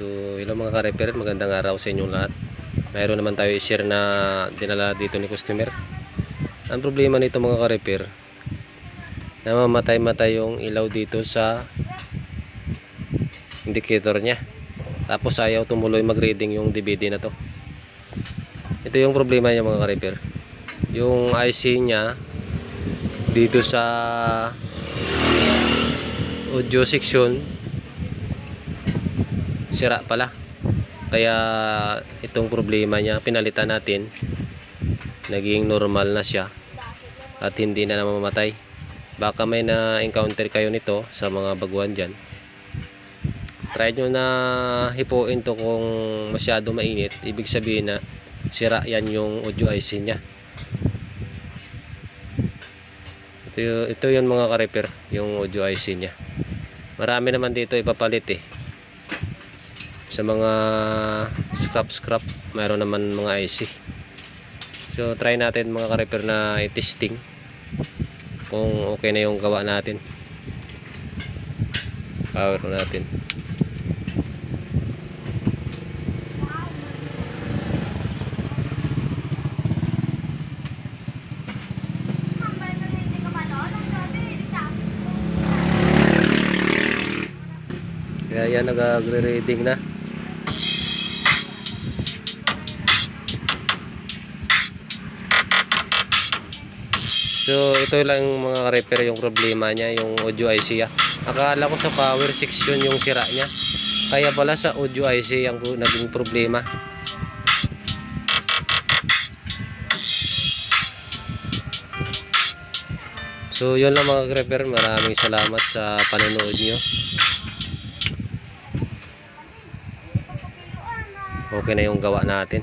So hello mga ka-repair, magandang araw sa inyong lahat. Mayroon naman tayo i-share na dinala dito ni customer. Ang problema nito mga ka-repair, namamatay-matay yung ilaw dito sa indicator nya. Tapos ayaw tumuloy mag-reading yung DVD na to. Ito yung problema niya mga ka-repair. Yung IC nya dito sa audio section sira pala, kaya itong problema niya pinalitan natin, naging normal na siya at hindi na namamatay. Baka may na-encounter kayo nito sa mga baguhan dyan, try nyo na hipuin to. Kung masyado mainit, ibig sabihin na sira yan yung audio IC nya. Ito yun mga ka-repair, yung audio IC nya. Marami naman dito ipapalit sa mga scrap mayroon naman mga IC. So try natin mga ka-repair na i-testing kung okay na yung gawa natin. Power natin. Kaya yan, nag-reading na. So ito lang mga ka-repair yung problema niya, yung audio IC. Akala ko sa power section yung sira niya, kaya pala sa audio IC yung naging problema. So yun lang mga ka-repair, maraming salamat sa panonood nyo. Okay na yung gawa natin.